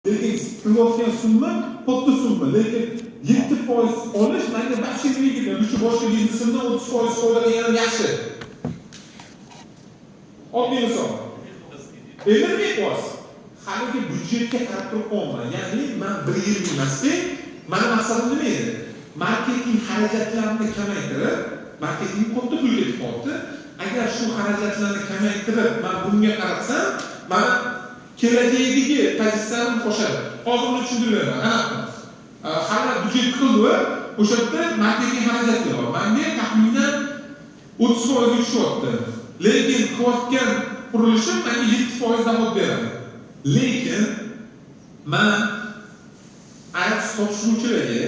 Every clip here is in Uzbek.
Lekin qilayotgan summa katta summa. Lekin 7% olish menga baxtsizlik edi. Shu boshqa biznesimda 30% foydalagan yaxshi. Oddiy misol. Endi haligi byudjetga qarab turib olmayman. Ya'ni men 1 yil emasda, meni maqsadim nima edi? Marketing xarajatlarini kamaytirib, marketing katta pul ketyapti. Agar shu xarajatlarni kamaytirib, men bunga qaratsam, men kelajakdagi pozitsiyamni qo'shadi. Hozir uni tushuntiryapman. Hali byudjet qildi, o'sha yerda marketing xarajatlari bor. Menga taxminan 30% tushyapti. Lekin qilayotgan qurilishim menga 7% dahol beradi. Lekin men ayaks topshiruvchilarga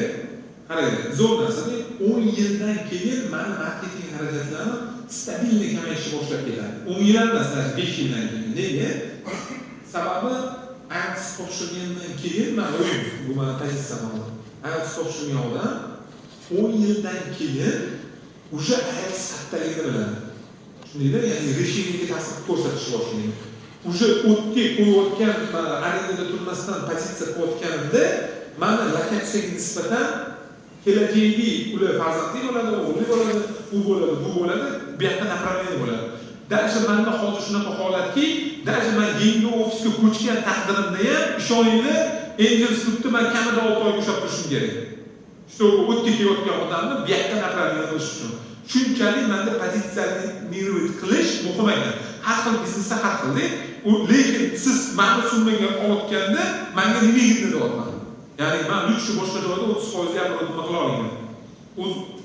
qarang, zo'r narsada 10 yildan keyin meni marketing xarajatlarim stabilni kamayishga boshlab ketadi. 10 yil emas, 5 yildan keyin. Nega? Sababi ayaks topshirgandan keyin men bu meni pozitsiyam. Ayaks topshirgan odam 10 yildan keyin o'sha ayaks kattaligini biladi. Shuningdek, ya'ni rejimga ta'sir ko'rsatish boshlaydi. O'sha o'tga qo'yayotgan arendada turmasdan pozitsiya qo'yayotganimda mana lokatsiyaga nisbatan kelajakda ular farzandli bo'ladi, o'g'illi bo'ladi, u bo'ladi, bu bo'ladi, bu yoqda направление bo'ladi. Даже menda hozir shunaqa holatki, даже men yangi ofisga ko'chgan taqdirimda ham ishoninglar, Angels Group'da men kamida 6 oy ushlab turishim kerak. Shu o'tga kelayotgan odamni bu yoqda направление qilish uchun. Shunchalik menda pozitsiyani mirovat qilish muhim ekan. Har xil biznesda har xilda, lekin siz meni summaga olayotganda menga nima yetadi? Ya'ni men lyuksni boshqa joyda 30% ham nima qila olaman.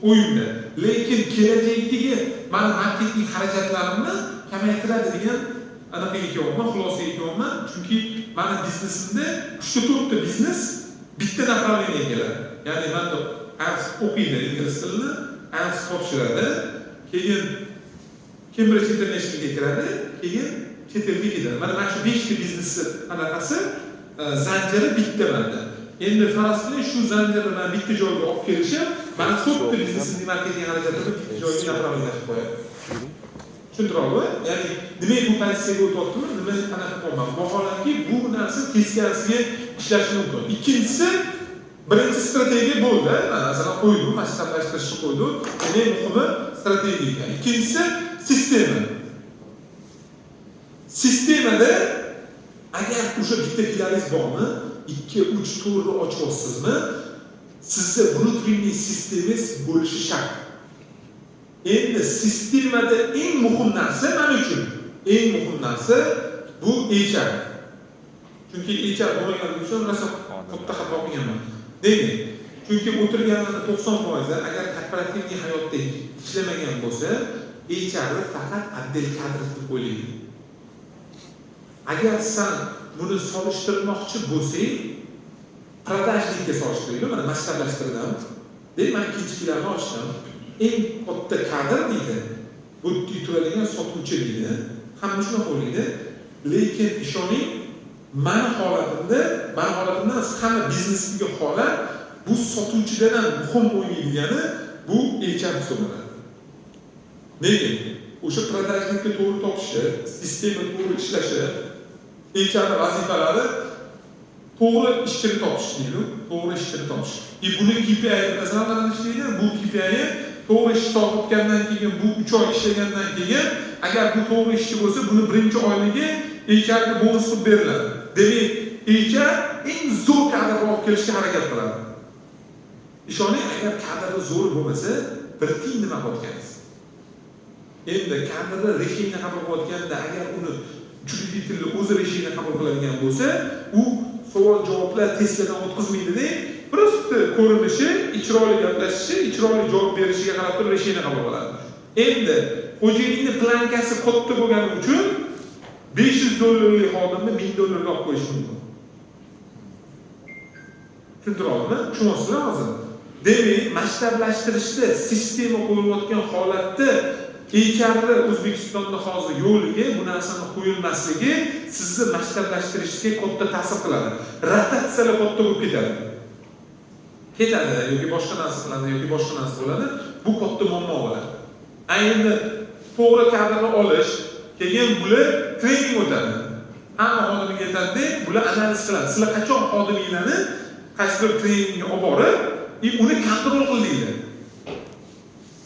O'yinda. Lekin kelajakdagi men marketing xarajatlarimni kamaytiradi degan anaqa ekanman, xulosa ekanman. Chunki meni biznesimda 3-4 ta biznes bitta направление keladi. Ya'ni menda o'qiydi ingliz tilini, ayaks topshiradi, keyin Cambridge Internationalga kiradi, keyin chet elga ketadi. Mana shu 5 ta biznesni anaqasi zanjiri bitta menda. Endi faraz qiling, shu zanjirni men bitta joyga olib kelishim, meni to'rtta biznesimning marketing xarajatlarini bitta joyga направление qo'yadi. Tushuntirolmi? Ya'ni nima bu pozitsiyaga o'tyaptimi? Nima qanaqa qilman? Vaholanki bu narsa teskarisiga ishlashi mumkin. Ikkinchisi, birinchi strategiya bo'ldi. Masalan, qo'ydi, masshtablashtirishni qo'ydi. Eng muhimi strategiya. Ikkinchisi sistema. Sistemada agar o'sha bitta filaringiz bormi, 2-3 to'rni ochyapsizmi, sizda внутренний sistemangiz bo'lishi shart. Endi sistemada eng muhim narsa men uchun, eng muhim narsa bu HR. Chunki HR bo'lmagan uchun rosa katta xato qilganman. Nega? Chunki o'tirganlarning 90% agar korporativ hayotda ishlamagan bo'lsa, HRni faqat отдел kadr deb o'ylaydi. Agar sen buni solishtirmoqchi bo'lsang, продажникka solishtiraylik, mana masshtablashtirdim. Men ikkinchi filarni ochdim. Eng katta kadr deydi. Bu turadigan sotuvchi deydi. Hamma shuni o'ylaydi. Lekin ishoning, meni holatimda hamma biznesdagi holat bu sotuvchidan ham muhim o'ynaydigani bu HR hisoblanadi. Nega? O'sha продажникka to'g'ri topishi, sistema to'g'ri ishlashi, HR vazifalari to'g'ri ishchini topish deydi, to'g'ri ishchini topish. Buni KPI masalan ishlaydi, bu KPI to'g'ri ish topgandan keyin, bu 3 oy ishlagandan keyin, agar bu to'g'ri ishchi bo'lsa, buni birinchi oyligi HR ga bonus qilib beriladi. Demak, HR eng zo'r kadrni olib kelishga harakat qiladi. Ishoning, agar kadri zo'r bo'lmasa, bir tiyin nima qilyapsiz? Endi kadrni rejimga qabul qilayotganda, agar uni uchuvchilikni o'zi rejimga qabul qiladigan bo'lsa, u savol-javoblar testlardan o'tkazmaydi-da, просто ko'rinishi, chiroyli gaplashishi, chiroyli javob berishiga qarab turib rejimga qabul qiladi. Endi xo'jalikning plankasi katta bo'lgani uchun $500 xodimni $1000 olib qo'yish mumkin. Tushuntirolmi? Tushunasizlar hozir? Demak, masshtablashtirishda sistema qo'yilayotgan holatda HRni O'zbekistonda hozir yo'liga bu narsani qo'yilmasligi sizni masshtablashtirishga katta ta'sir qiladi. Rotatsiyalar katta bo'lib ketadi. Yoki boshqa narsa qiladi, yoki boshqa narsa bo'ladi. Bu katta muammo bo'ladi. Endi to'g'ri kadrni olish, keyin bular trening o'tadi. hamma xodimiga aytadi, bular analiz qiladi. Sizlar qachon xodiminglarni qaysidir treningga olib borib, uni kontrol qilinglar.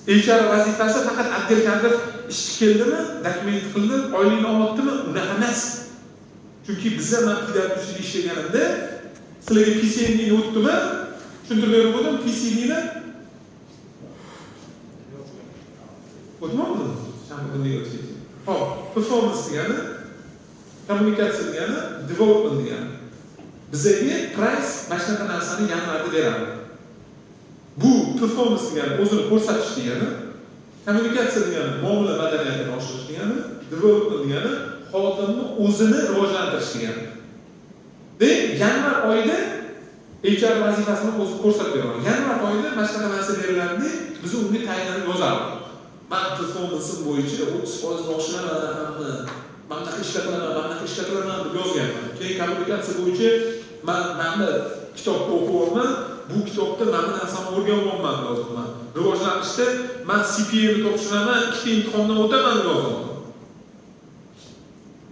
HR vazifasi faqat отдел kadr ishga keldimi, dokument qildi, oylikni olyaptimi, unaqa emas. Chunki bizlar men PwC'da ishlaganimda sizlarga PC'ni o'tdimi? Tushuntirib berib o'tdim, PC'ni o'tmadimi? Bunday o'tdi. Hop, performance degani, kommunikatsiya degani, development degani. Bizga price mana shunaqa narsani yanvarda beradi. Bu performance degani o'zini ko'rsatish degani, kommunikatsiya degani muomala madaniyatini oshirish degani, development degani xodimni o'zini rivojlantirish degani. Yanvar oyida HR vazifasini o'zi ko'rsatib beraman. Yanvar oyida mana shunaqa narsa beriladi, biz unga tayinlanib yozamiz. Men performansim bo'yicha 30% oshilaman, mana ish qilaman deb yozganman. Keyin kommunikatsiya bo'yicha men kitobni o'qiyapman. Bu kitobda mana narsani o'rganyapman yozibman. Rivojlanishda men CPA ni topshiraman, 2 imtihondan o'taman yozibman.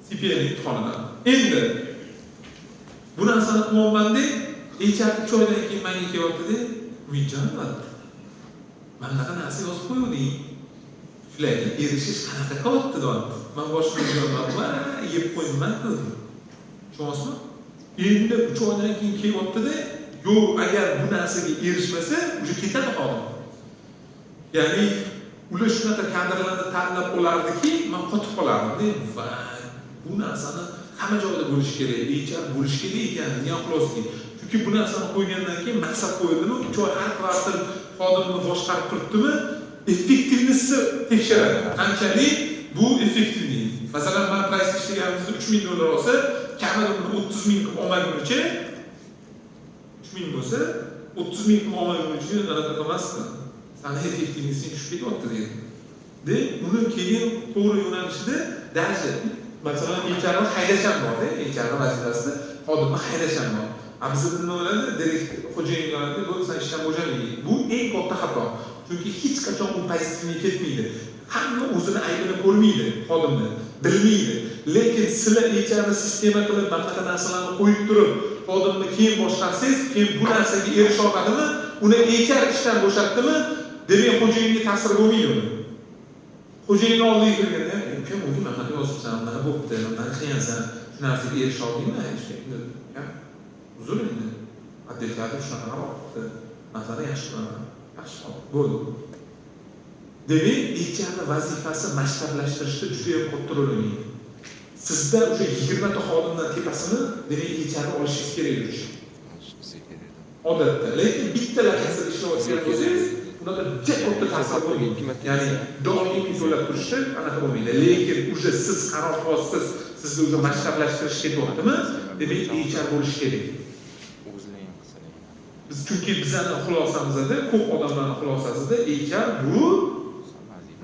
CPA imtihonidan. Endi bu narsani qilyapman-da, HR 3 oydan keyin menga kelyapti-da, "Umidjon, mana bunaqa narsa yozib qo'yuvding. Shularga erishish qanaqa qilyapti?" deyapti. Men boshqa yozmadim, yeb qo'ydim dedim. Tushunasizmi? Endi 3 oydan keyin kelyapti-da, yo'q, agar bu narsaga erishmasa, o'sha ketadi xodim. Ya'ni ular shunaqa kadrlarni tanlab olardiki, men qotib qolardim. Va bu narsani hamma joyda bo'lish kerak, HR bo'lish kerak ekan, nima xulosaki. Chunki bu narsani qo'ygandan keyin maqsad qo'yildimi, 3 oy har kvartal xodimni boshqarib turibdimi, effektivnisi tekshiradi. Qanchalik bu effektivlik. Masalan, men price ishlaganimizda $3000 olsa, kamida 30,000 qilib olmagunicha 3000 bo'lsa, 30,000 qilib olmagunicha anaqa qilmasdi. Sana effektivlikni tushib ketyapti dedi. Uni keyin to'g'ri yo'nalishida даже masalan HRni haydash ham bor-da, HR vazifasida xodimni haydash ham bor. Bizda nima bo'ladi? Direkt xo'jayinlarga bu sen ishdan bo'shamaydi. Bu eng katta xato. Chunki hech qachon u pozitivga ketmaydi. Hamma o'zini aybini ko'rmaydi, xodimni bilmaydi. Lekin sizlar HRni sistema qilib, bunaqa narsalarni qo'yib turib, xodimni keyin boshqarsangiz, keyin bu narsaga erisha oladimi? Uni HR ishdan bo'shatdimi? Demak, xo'jayinga ta'sir bo'lmaydi uni. Xo'jayin oldiga kirganda, "Ukam, o'zi mana bu yozibsan, mana bo'pti, mana qiyansan, shu narsaga erisha oldingmi?" Uzr endi. Adetlarda shunaqa bo'libdi. Nazar yaxshi qilaman. Yaxshi bo'ldi. Demak, HR vazifasi mashqlashtirishda juda ham katta rol o'ynaydi. Sizda o'sha 20 ta xodimdan tepasini, demak, HR olishingiz kerak. Odatda, lekin bitta lokatsiyada ishlayotgan bo'lsangiz, unaqa katta ta'sir bo'lmaydi. Ya'ni doimiy to'lab turishda anaqa bo'lmaydi. Lekin o'sha siz qaror qilyapsiz, sizni o'sha mashqlashtirish ketyaptimi? Demak, HR bo'lish kerak. Biz chunki bizning xulosamizda, ko'p odamlarning xulosasida HR bu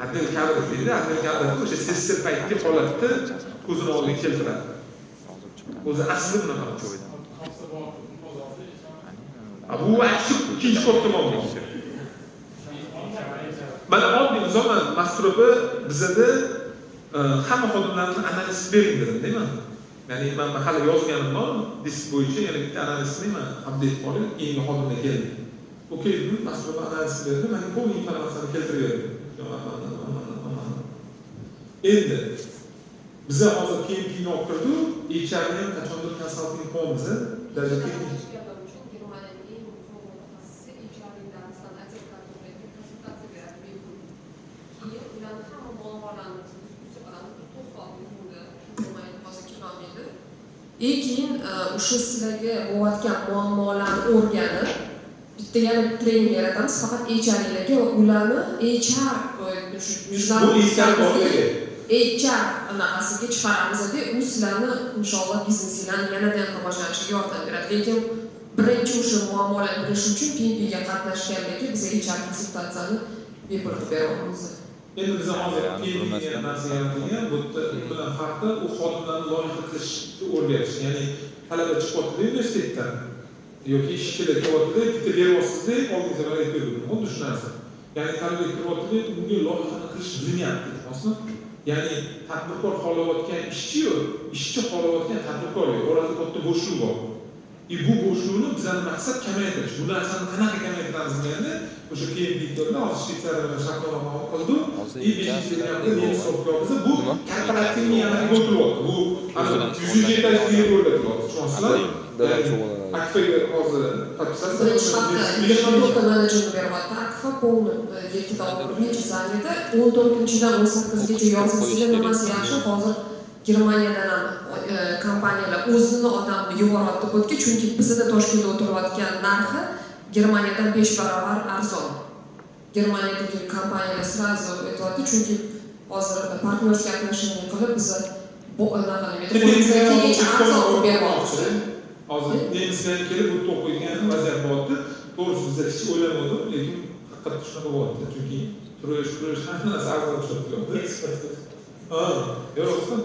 adil kadr deydi, adil kadr o'sha sessiya paytga holatda ko'zini oldiga keltiradi. O'zi asli bunaqa. Bu aksi ikkinchi katta muammo. Mana oddiy misolman Mastrobi bizada hamma xodimlarni analiz bering dedim-da. Ya'ni men hali yozganim bor, disk bo'yicha yana bitta analizni men update qilib, yangi xodimga keldi. Okey, bu Mastrobi analiz berdi, men to'liq informatsiyani keltirib berdim. Endi biz hozir KMP'ni olib kirdik, HRni ham qachondir konsalting qilamiz, даже texnik keyin o'sha sizlarga bo'layotgan muammolarni o'rganib, bitta yana trening yaratamiz faqat HRlarga va ularni HR HR anaqasiga chiqaramiz-da, u sizlarni inshaalloh biznesinglarni yanada rivojlanishiga yordam beradi. Lekin birinchi o'sha muammolarni bilish uchun PMPga qatnashganlarga biz HR konsultatsiyani bepul qilib beramiz. Endi biz hozir PMPga narsa yaratilgan, bu bilan farqi u xodimlarni loyiha qilishni o'rgatish. Ya'ni talaba chiqyapti universitetdan yoki ishchilar kelyapti, bitta beryapsiz-da, oldingizga aytib berdim. Xuddi shu narsa. Ya'ni talaba kiryapti, unga loyihani qilish bilmayapti, to'g'risimi? Ya'ni tadbirkor xohlayotgan ishchi-yu, ishchi xohlayotgan tadbirkor yo'q. Orada katta bo'shlik bor. Bu bo'shlikni bizning maqsad kamaytirish. Bu narsani qanaqa kamaytiramiz deganda, o'sha keyin videoda hozir Shveysariya bilan shartnoma qildik. Bu korporativniy amalga o'tiryapti. Bu 107 yil o'rgatyapti. Tushunasizlar? Akfaga hozir подписаться. Birinchi hafta только menejerni beryapti. Akfa полный 7 dollar necha zanida 14-dan 18gacha yozilsa nimasi yaxshi. Hozir Germaniyadan ham kompaniyalar o'zini odamni yuboryapti bo'tga, chunki bizda Toshkentda o'tirayotgan narxi Germaniyadan 5 barobar arzon. Germaniyadagi kompaniyalar sразу aytyapti, chunki hozir partnerskiy отношения qilib biz bu anaqani hozir nemislar kelib bu to'qigan vaziyat bo'ldi. To'g'risi bizda hech o'ylamadim, lekin haqiqatda shunaqa bo'ldi. Chunki turish hamma narsa arzon tushib turibdi. Eksport. Yo'qmi?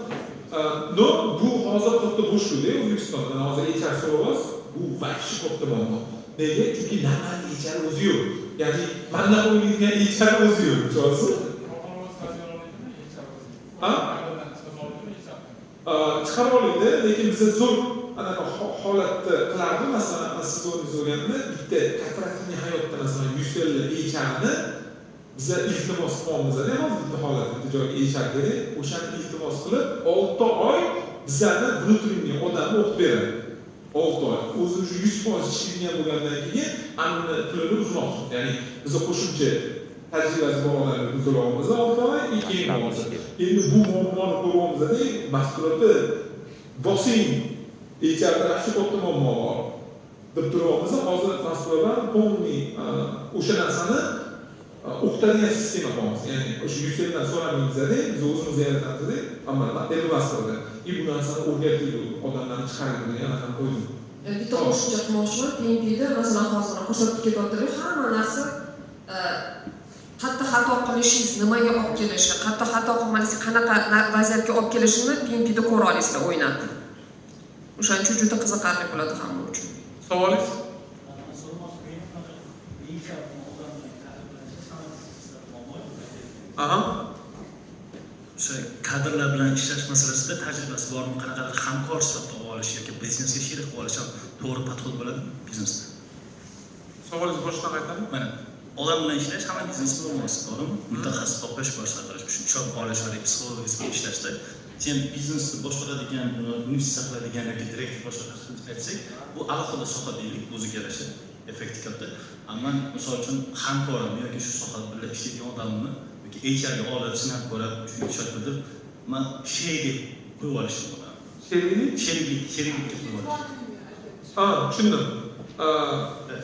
No, bu hozir katta bo'shlikda O'zbekistonda hozir HR so'roq bu vaqti katta muammo. Nega? Chunki normal HR o'zi yo'q. Ya'ni mana o'ylaydigan HR o'zi yo'q. Tushunasiz? Chiqarib olindi, lekin biz zo'r anaqa holatda qilardi. Masalan, siz o'zingiz o'rganda bitta korporativ hayotda masalan 100 HRni biz iltimos qilamiz-da, hozir bitta holatda bitta joyga HR kerak. O'shani iltimos qilib 6 oy bizlarni внутренний odamni o'qib beradi. 6 oy. O'zi shu 100% ishlaydigan bo'lgandan keyin amni pulini uzmoqchi. Ya'ni biz qo'shimcha tajribasi bor odamlarni to'laymiz 6 oy, keyin endi bu muammoni ko'ryapmiz-da, mahsulotni bosing, HRda yaxshi katta muammo bor. Deb turyapmiz. Hozir mahsulotlar полный o'sha narsani o'qitadigan sistema qilamiz. Ya'ni o'sha 100 dan so'ramaymiz-da, biz o'zimiz yaratamiz-da, ammo investorda. Bu narsani o'rgatib odamlarni chiqarib anaqa qo'ydim. Bitta qo'shimcha qilmoqchiman. PNPda masalan hozir ko'rsatib ketyaptilar, hamma narsa qattiq xato qilishingiz nimaga olib kelishi, qattiq xato qilmangiz qanaqa vaziyatga olib kelishini PNPda ko'ra olasizlar o'ynab. O'shaning uchun juda qiziqarli bo'ladi hamma uchun. Savolingiz? Aha. O'sha kadrlar bilan ishlash masalasida tajribasi bormi, qanaqadir hamkor sifatida olish yoki biznesga sherik qilib olish ham to'g'ri podxod bo'ladi biznesda. Savolingiz boshqa qaytadi? Mana odam bilan ishlash hamma biznes bo'lmaydi, to'g'rimi? Mutaxassis topish, boshqa qilish, tushunchoq olish va psixologik ishlashda sen biznesni boshqaradigan, nefs saqlaydigan yoki direktor boshqarishni aytsak, bu alohida soha deylik, o'ziga yarasha effekti katta. Ammo misol uchun hamkorim yoki shu sohada birga ishlaydigan odamni yoki HRga olib, sinab ko'rib, shunga ishonch bildirib, men sherik qo'yib olishim bo'ladi. Sheriklikka qo'yib olishim. Tushundim.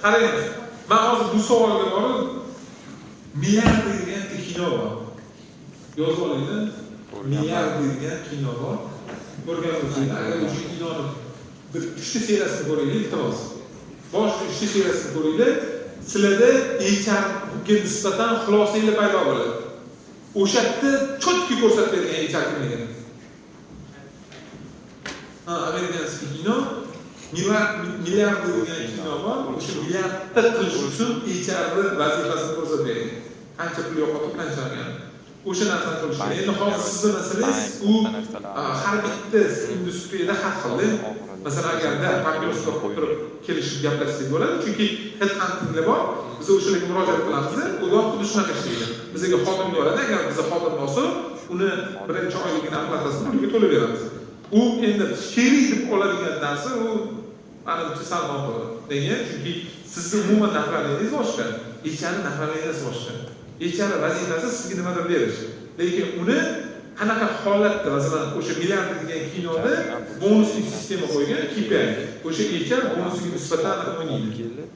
Qarang, men hozir bu savolga borib milliard degan kino bor. Yozib oling-da. Milliard degan kino bor. Ko'rgan bo'lsangiz, agar o'sha kinoni bir 3ta seriyasini ko'raylik, iltimos. Boshqa 3ta seriyasini ko'ringlar, sizlarda HRga nisbatan xulosalar paydo bo'ladi. O'sha yerda chotki ko'rsatib bergan HR kimligini. Amerikanskiy kino milliard degan kino bor. O'sha milliardni qilish uchun HRni vazifasini ko'rsatib bergan. Qancha pul yo'qotib, qancha olgan. O'sha narsani qilish kerak. Endi hozir sizning masalangiz u har bitta industriyada har xil. Masalan, agarda papirosga qo'yib kelishib gaplashsak bo'ladi, chunki headhuntinglar bor. Biz o'shalarga murojaat qilamiz. Ular xuddi shunaqa ishlaydi. Bizga xodim bo'ladi, agar bizga xodim bo'lsa, uni birinchi oyligini aplatasini pulga to'lab beramiz. U endi sherik deb oladigan narsa u manimcha sal noto'g'ri. Nega? Chunki sizning umuman nafralingiz boshqa, HRning nafralingiz boshqa. HR vazifasi sizga nimadir berish. Lekin uni qanaqa holatda, masalan, o'sha milliard degan kinoda bonusli sistema qo'ygan, KPI. O'sha HR bonusiga nisbatan o'ynaydi.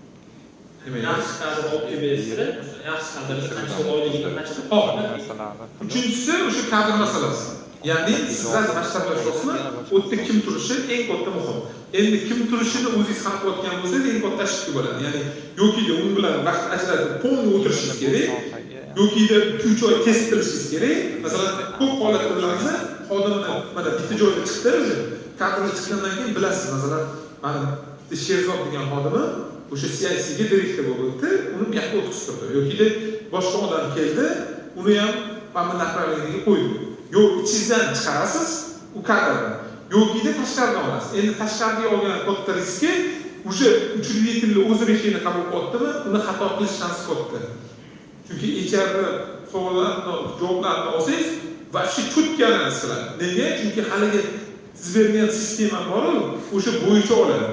Yaxshi kadr olib kelsa, yaxshi kadr qancha oyligini qancha. Uchinchisi o'sha kadr masalasi. Ya'ni sizlar masshtablashmoqmi? U yerda kim turishi eng katta muhim. Endi kim turishini o'zingiz hal qilayotgan bo'lsangiz eng katta tashkil bo'ladi. Ya'ni yoki u bilan vaqt ajratib, polni o'tirishingiz kerak. Yoki 2-3 oy test qilishingiz kerak. Masalan, ko'p holatlarda xodimni mana bitta joyga chiqdi, kadrga chiqqandan keyin bilasiz, masalan, mana Sherzod degan xodimi o'sha CICga direktor bo'lib o'tdi, uni bu yoqqa o'tkazib turdi. Yoki boshqa odam keldi, uni ham mana направлениеga qo'ydi. Yo ichingizdan chiqarasiz u kadrni. Yo'kida tashqaridan olasiz. Endi tashqariga olgan katta riski o'sha 300 tilni o'z reshini qabul qilyaptimi, uni xato qilish shansi katta. Chunki HR javoblarni olsangiz va shu cho'tkanini qiladi. Nega? Chunki haligi siz bergan sistema bor-ku, o'sha bo'yicha oladi.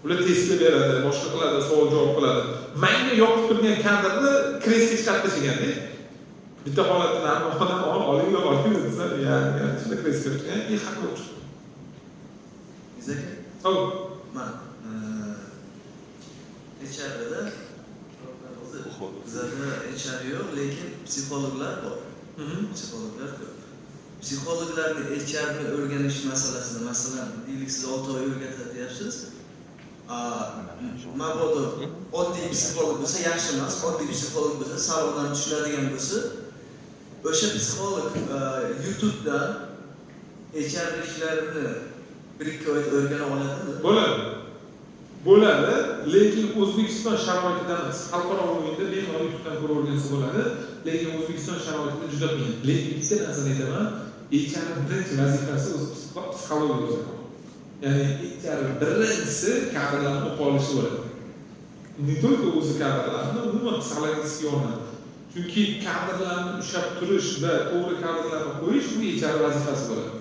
Ular testga beradi, boshqa qiladi, savol javob qiladi. Menga yoqib turgan kadrni kresga chiqarib tashlaganda, bitta holatni odam olib desa, ya'ni shunda kresga chiqgan, haq yo'q. Bizga Xo'p, men HR'da bizada HR yo'q, lekin psixologlar bor. Psixologlar ko'p. Psixologlarni HR'ni o'rganish masalasida, masalan, deylik siz 6 oy o'rgatadi deyapsiz. Mabodo oddiy psixolog bo'lsa yaxshi emas, oddiy psixolog bo'lsa savoldan tushiladigan bo'lsa, o'sha psixolog YouTube'dan HR ishlarini 1-2 oy o'rgana oladimi? Bo'ladi, lekin O'zbekiston sharoitida emas. Xalqaro o'yinda bemalol YouTube'dan ko'rib o'rgansa bo'ladi, lekin O'zbekiston sharoitida juda qiyin. Lekin bitta narsani aytaman, HRning birinchi vazifasi o'zi psixologiya o'zi. Ya'ni HR birinchisi kadrlarni o'qib olishi bo'ladi. Ne только o'zi kadrlarni, umuman psixologik yordam. Chunki kadrlarni ushlab turish va to'g'ri kadrlarni qo'yish bu HR vazifasi bo'ladi.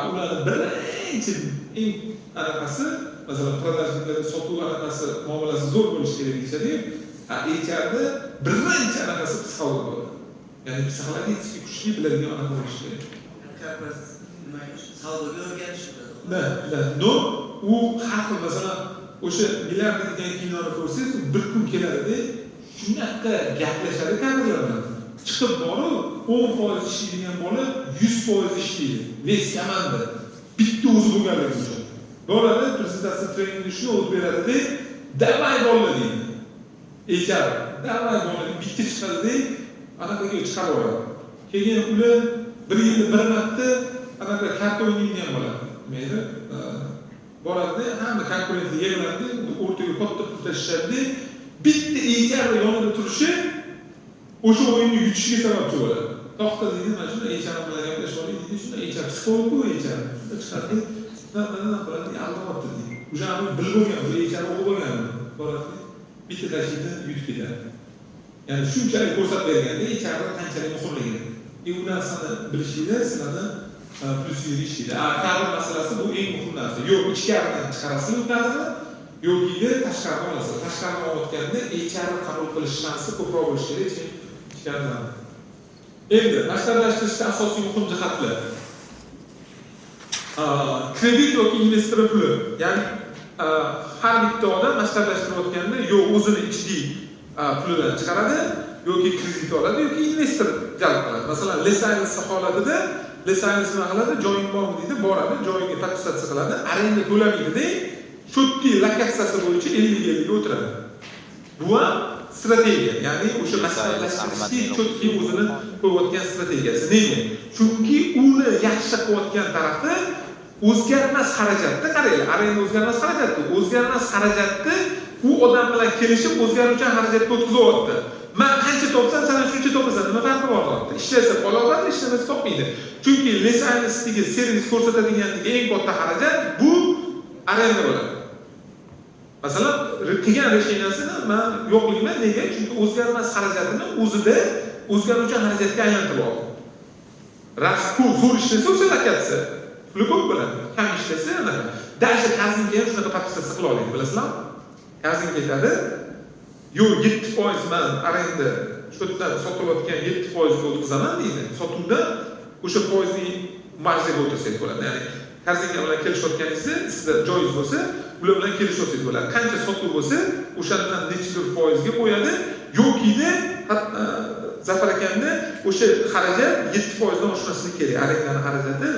Ularni birinchi eng anaqasi, masalan, продажникlarda sotuv anaqasi muomalasi zo'r bo'lishi kerak deyishadi. HRda birinchi anaqasi psixolog bo'ladi. Ya'ni psixologik kuchli biladigan anaqa bo'lishi kerak. Savdoga o'rganish No, u har xil masalan o'sha milliard degan kinoni ko'rsangiz, bir kun keladi, shunaqa gaplashadi kadrlar bilan. Chiqib borib 10% ishlaydigan bola 100% ishlaydi. Ves komanda bitta o'zi bo'lganligi uchun. Boradi, prezentatsiya treningni shuni olib beradi, davay bola deydi. HR, davay bola bitta chiqadi, anaqaga chiqarib yuboradi. Keyin ular bir yilda bir marta anaqa karta o'ynaydigan bo'ladi. Mayli, boradi, hamma konkurentni yig'iladi, o'rtaga katta pul tashlashadi. Bitta HR yonida turishi o'sha o'yinni yutishiga sababchi bo'ladi. To'xta deydi, mana shunda HR bilan gaplashib deydi, shunda HR psixolog-ku HR. Shunda chiqadi, nima qiladi, aldamabdi deydi. O'sha bilib bo'lgan, bu HR o'qib bo'lgan. Boradi, bitta tashlaydi, yutib ketadi. Ya'ni shunchalik ko'rsatib berganda HR qanchalik muhimligini. U narsani bilishingizda sizlarni plyusingizga ishlaydi. Kadr masalasi bu eng muhim narsa. Yo'q, ichkaridan chiqarasiz u kadrni, yo'qida tashqaridan olasiz. Tashqaridan olayotganda HR qabul qilish shansi ko'proq bo'lishi kerak, ichkaridan. Endi maktablashtirishda asosiy muhim jihatlar. Kredit yoki investor puli. Ya'ni har bitta odam maktablashtirayotganda yo o'zini ichki pulidan chiqaradi, yoki kredit oladi, yoki investor jalb qiladi. Masalan, Lesaynis holatida Lesaynis nima qiladi? Joying bormi deydi, boradi, joyiga taksisatsiya qiladi, arenda to'lamaydi-da, chotki lokatsiyasi bo'yicha 50 yilga o'tiradi. Bu ham strategiya, ya'ni o'sha maslahatlashtirishni chotki o'zini qo'yayotgan strategiyasi. Nega? Chunki uni yaxshi qilayotgan tarafi o'zgarmas xarajatda, qaranglar, arenda o'zgarmas xarajatda, o'zgarmas xarajatni u odam bilan kelishib o'zgaruvchan xarajatga o'tkazyapti. Men qancha topsam, sen shuncha topasan, nima farqi bor deyapti. Ishlasa qo'loladi, ishlamasa topmaydi. Chunki Lesaynisdagi servis ko'rsatadiganligi eng katta xarajat bu arenda bo'ladi. Masalan, qilgan resheniyasini men yo'qligimdan nega? Chunki o'zgarmas xarajatini o'zida o'zgaruvchan xarajatga aylantirib oldi. Rasku zo'r ishlasa o'sha lokatsiya puli ko'p bo'ladi. Kam ishlasa anaqa. Даже qarzingga ham shunaqa podpisatsiya qila oladi, bilasizlarmi? Qarzingga aytadi, yo 7% men arenda shudan sotilayotgan 7% ga o'tkazaman deydi. Sotuvda o'sha foizni marjaga o'tirsangiz bo'ladi. Ya'ni qarzingiz bilan kelishayotganingizda sizda joiz bo'lsa, ular bilan kelishayotsangiz bo'ladi. Qancha sotuv bo'lsa, o'shandan nechidir foizga qo'yadi, yo'kida Zafar akanda o'sha xarajat 7% dan oshmasligi kerak. Arendaning xarajati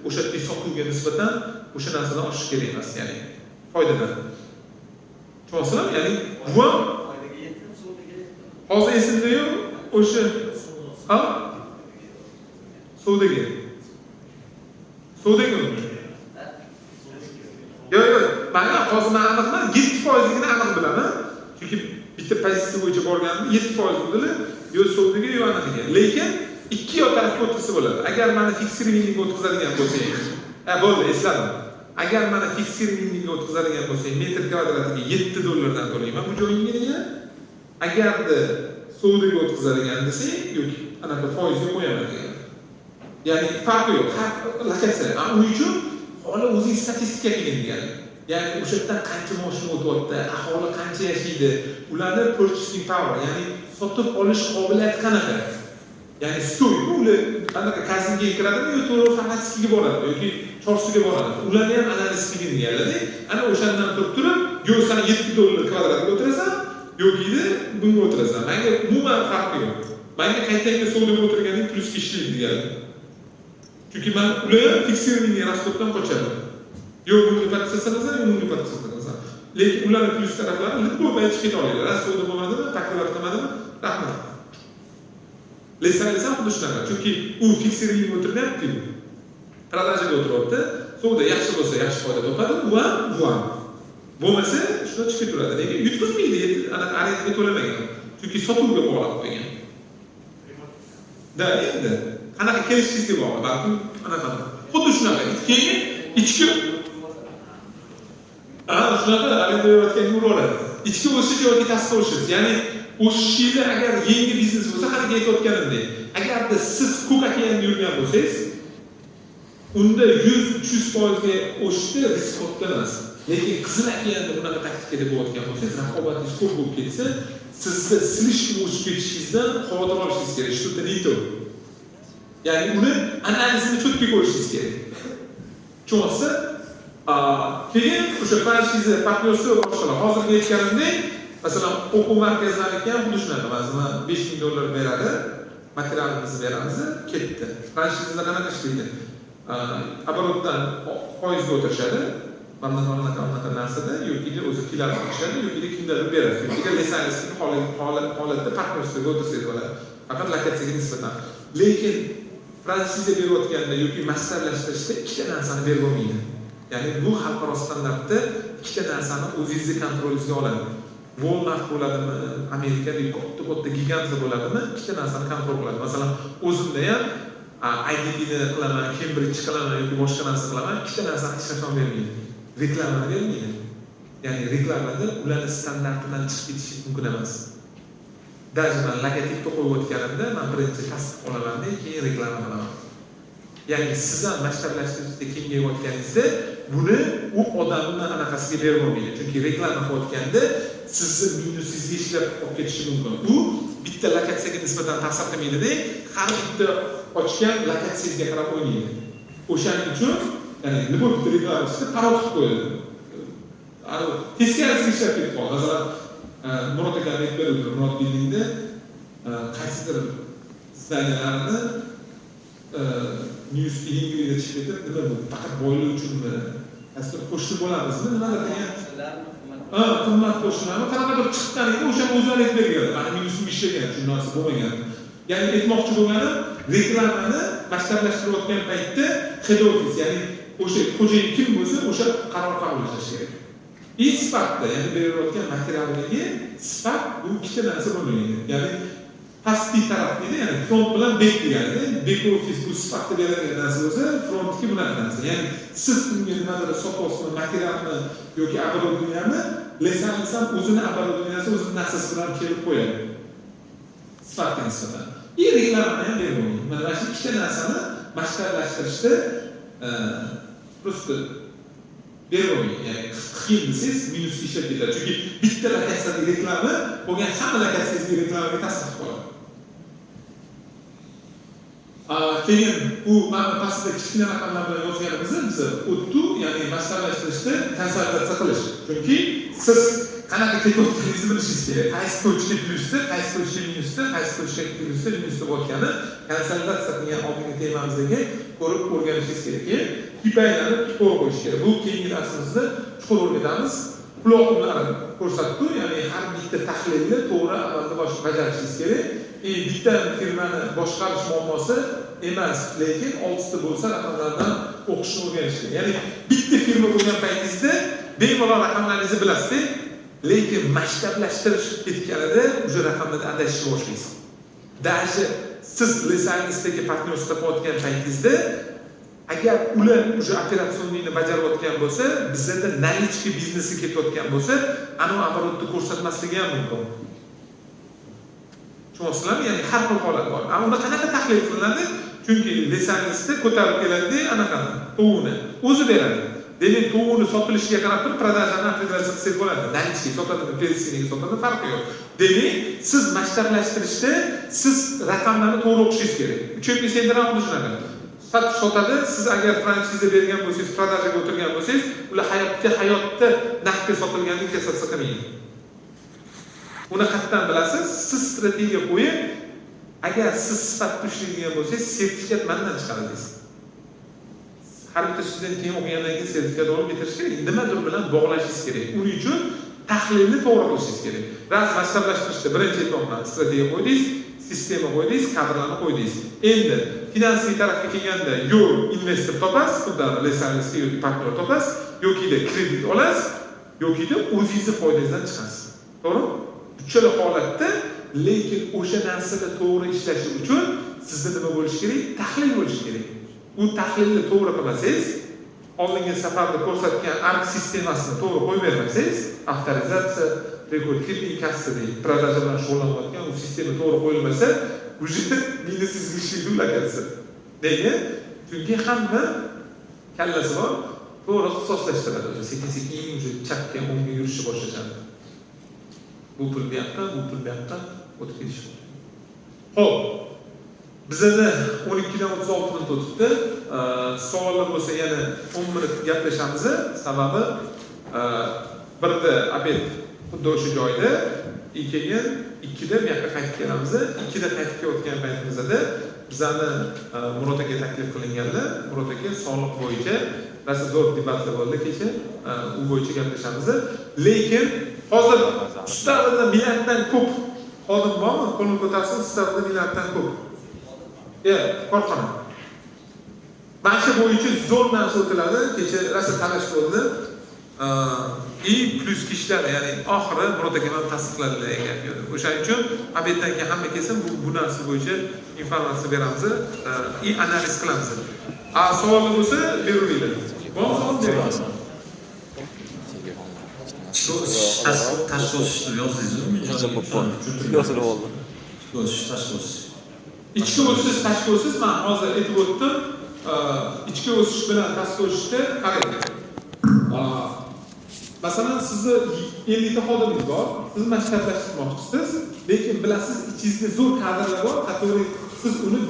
o'sha sotuvga nisbatan o'sha narsadan oshishi kerak emas, ya'ni foydadan. Tushunasizlarmi? Ya'ni bu ham hozir esimda-yu o'sha Suvdagi. Yo'q, mana hozir men aniqman, 7%ligini aniq bilaman. Chunki bitta pozitsiya bo'yicha borganimda 7% bo'ldi, yo suvdagi, yo aniqiga. Lekin ikki yo'l tarafga o'tkazsa bo'ladi. Agar mana fiksiringga o'tkazadigan bo'lsangiz, bo'ldi, esladim. Agar mana fiksiringga o'tkazadigan bo'lsangiz, metr kvadratiga $7 dan to'layman bu joyingga degan. Agarda savdoga o'tkazadigan desang, yoki anaqa foizga qo'yaman degan. Ya'ni farqi yo'q. Har lokatsiya. Uning uchun hali o'zing statistikaga kelgan. Ya'ni o'sha yerdan qancha mashina o'tyapti, aholi qancha yashaydi, ularning purchasing power, ya'ni sotib olish qobiliyati qanaqa? Ya'ni stoy, ular anaqa kazinga kiradimi yoki to'g'ri farmatsiyaga boradimi yoki chorsuga boradimi? Ularni ham analiz qilinganlarda, ana o'shandan turib, yo'q sen $7 kvadratga o'tirasan, yoki bunga o'tirasan. Menga umuman farqi yo'q. Menga qaytanga savdoga o'tirganing plyusga ishlaydi degani. Chunki men ular fiksirning rasxoddan qochadi. Yo'q bunga podpisasangiz, bunga podpisasangiz. Lekin ularning plyus taraflari lutbo aytib keta oladi. Rasxodda bo'ladimi, taklif qiladimi? Rahmat. Lesan xuddi shunaqa. Chunki u fiksirning o'tirgan-ku. Prodajaga o'tiribdi. Savdo yaxshi bo'lsa, yaxshi foyda topadi, u ham. Bo'lmasa, shuna chiqib turadi. Lekin yutqizmaydi, anaqa arendaga to'lamagan. Chunki sotuvga bog'lab qo'ygan. Da endi qanaqa kelishingizga bog'liq, balki anaqa. Xuddi shunaqa. Keyin ichki shunaqa arenda berayotgan uraveradi. Ichki o'sish yoki tashqi o'sish, ya'ni o'sishingni agar yangi biznes bo'lsa, qanaqa aytayotganimdek, agarda siz ko'k okeanda yurgan bo'lsangiz, unda 100-300% ga o'sishni risk katta emas. Lekin Qizil okeanda bunaqa taktikada bo'layotgan bo'lsangiz, raqobatingiz ko'p bo'lib ketsa, sizni slishni o'sib ketishingizdan xavotir olishingiz kerak. Shu nito. Ya'ni uni analizini cho'tga qo'yishingiz kerak. Cho'g'si, keyin o'sha franchiza partnyorsi boshqalar hozirgi aytganimdek, masalan, o'quv markazlariga ham buni shunaqa, masalan, $5,000 beradi, materialimizni beramiz, ketdi. Franchizada qanaqa ishlaydi? Оборотdan foizga o'tirishadi. Mana narsada yoki o'zi filial qilishadi, yoki kimlarga beradi. Yoki lisensiyaning holatda partnyorlikka o'tirsangiz bo'ladi. Faqat lokatsiyaga nisbatan. Lekin franchiza berayotganda yoki masterlashtirishda ikkita narsani berib bo'lmaydi. Ya'ni bu xalqaro standartda ikkita narsani o'zingizning kontrolingizga oladi. Walmart bo'ladimi, Amerikadagi katta gigantlar bo'ladimi, ikkita narsani kontrol qiladi. Masalan, o'zimda ham IDPni qilaman, Cambridge qilaman yoki boshqa narsa qilaman, ikkita narsani hech qachon bermaydi. Reklama bermaydi. Ya'ni reklamada ularning standartidan chiqib ketishi mumkin emas. Даже men logotipni qo'yib o'tganimda men birinchi tasdiq olaman, keyin reklama qilaman. Ya'ni siz ham maktablashtirishda kengayotganingizda buni u odamning anaqasiga bermaydi. Chunki reklama qilayotganda sizni minusingizga ishlab olib ketishi mumkin. Bu bitta lokatsiyaga nisbatan ta'sir qilmaydi-da, har bitta ochgan lokatsiyasiga qarab o'ynaydi. O'shaning uchun ya'ni nima bitta reklamasida parod qilib qo'yadi. Teskarisiga ishlab ketib qoldi. Masalan, Murod aka aytib berdi, Murod bildingda qaysidir zdaniyalarni news filmga chiqib ketib, nima bu faqat boylik uchunmi? Asli qo'shni bo'lamizmi? Nimalar degan? Qimmat qo'shnilarni qanaqadir chiqqanida o'sha o'zlari aytib bergan. Mana newsni ishlagan, shu narsa bo'lmagan. Ya'ni aytmoqchi bo'lganim, reklamani maktablashtirayotgan paytda head office, ya'ni o'sha xo'jayin kim bo'lsa, o'sha qaror qabul qilish kerak. Sifatda, ya'ni berayotgan materialdagi sifat bu ikkita narsa bo'lmaydi. Ya'ni pastki taraf deydi, ya'ni front bilan back degani, back office bu sifatda berilgan narsa bo'lsa, frontki bunaqa narsa. Ya'ni siz unga nimadir sotasizmi, materialni yoki оборудованияni, lesangiz ham o'zini оборудованияsi o'zining narsasi bilan kelib qo'yadi. Sifatga nisbatan. Reklamani ham bermaydi. Mana shu ikkita narsani maktablashtirishda просто bermaydi. Ya'ni qiyin desangiz minus ishlab ketadi. Chunki bitta lokatsiyadagi reklama bo'lgan hamma lokatsiyadagi reklamaga ta'sir qiladi. Keyin u mana pastda kichkina raqamlar bilan yozganimizni biz o'tdi, ya'ni maktablashtirishda konsolidatsiya qilish. Chunki siz qanaqa ketayotganingizni bilishingiz kerak. Qaysi ko'chki plyusda, qaysi ko'chki minusda, qaysi ko'chki plyusda, minusda bo'lganini konsolidatsiya qilgan oldingi temamizdagi ko'rib o'rganishingiz kerak. Hikoyani to'g'ri qo'yish kerak. Bu keyingi darsimizda chuqur o'rgatamiz. Quloqni ko'rsatdi, ya'ni har bitta tahlilni to'g'ri amalda bajarishingiz kerak. Bitta firmani boshqarish muammosi emas, lekin 6 ta bo'lsa raqamlardan o'qishni o'rganish kerak. Ya'ni bitta firma bo'lgan paytingizda bemalol raqamlaringizni bilasiz, lekin maktablashtirish ketganida o'sha raqamlarda adashishni boshlaysiz. Даже siz lisansiyaga partnyorlik qilayotgan paytingizda agar ular o'sha operatsiyonni bajarayotgan bo'lsa, bizda наличка biznesi ketayotgan bo'lsa, ana оборотni ko'rsatmasligi ham mumkin. Tushunyapsizlarmi? Ya'ni har xil holat bor. Ana unda qanaqa tahlil qilinadi? Chunki lisansiya ko'tarib keladi, anaqa to'g'rini o'zi beradi. Demak, to'g'rini sotilishiga qarab turib продажаны operatsiya qilsangiz bo'ladi. наличка sotadi, pensiyaga sotadi, farqi yo'q. Demak, siz maktablashtirishda siz raqamlarni to'g'ri o'qishingiz kerak. Chunki sendiran xuddi shunaqa. Sotadi, siz agar franchiza bergan bo'lsangiz, продажаga o'tirgan bo'lsangiz, ular hayotda naqdga sotilganini kesatsa qilmaydi. Uni qatdan bilasiz? Siz strategiya qo'yib, agar siz sifatli ishlaydigan bo'lsangiz, sertifikat mendan chiqadi deysiz. Har bitta student keyin o'qigandan keyin sertifikat olib bitirish kerak. Nimadir bilan bog'lashingiz kerak. Uning uchun tahlilni to'g'ri qilishingiz kerak. Ras maktablashtirishda birinchi etapda strategiya qo'ydingiz, sistema qo'ydingiz, kadrlarni qo'ydingiz. Endi finansiy tarafga kelganda yo investor topasiz, xuddi lisansiya yoki partnyor topasiz, yoki kredit olasiz, yoki o'zingizning foydangizdan chiqasiz. To'g'rimi? Uchala holatda, lekin o'sha narsada to'g'ri ishlashi uchun sizda nima bo'lishi kerak? Tahlil bo'lishi kerak. U tahlilni to'g'ri qilmasangiz, oldingi safarda ko'rsatgan ARC sistemasini to'g'ri qo'yib bermasangiz, avtorizatsiya, rekord keeping kassadagi продажа bilan shug'ullanayotgan u sistema to'g'ri qo'yilmasa, уже minusingizga ishlaydi ulakasi. Nega? Chunki hamma kallasi bor, to'g'ri ixtisoslashtiradi. Sekin-sekin уже chapga, o'ngga yurishni boshlashadi. Bu pul bu yoqqa, bu pul bu yoqqa o'tib ketish. Xo'p, bizda 12 dan 36 minut o'tibdi. Savollar bo'lsa yana 10 minut gaplashamiz. Sababi birda obed xuddi o'sha joyda, keyin 2 da bu yoqqa qaytib kelamiz. 2 da qaytib kelayotgan paytimizda bizani Murod aka taklif qilinganlar, Murod aka soliq bo'yicha rosa zo'r debatlar bo'ldi kecha, u bo'yicha gaplashamiz. Lekin hozir ustavida millatdan ko'p xodim bormi? Qo'lni ko'tarsin, ustavida millatdan ko'p. Korxona. Mana shu bo'yicha zo'r narsa o'tiladi. Kecha rosa talash bo'ldi. Plus ishlar, ya'ni oxiri Murod aka ham tasdiqladilar degan gap. O'shaning uchun obeddan keyin hamma kelsin, bu narsa bo'yicha informatsiya beramiz, analiz qilamiz. Savollar bo'lsa beringlar. Bormi savol beramiz? Tashqi o'sishni yozdingizmi? Yozilib oldi. Tashqi o'sish. Ichki o'sish, tashqi o'sish, men hozir aytib o'tdim. Ichki o'sish bilan tashqi o'sishda qarang. Masalan, sizni 50 ta xodimingiz bor, siz maktablashtirmoqchisiz, lekin bilasiz, ichingizda zo'r kadrlar bor, qato'g'ri siz uni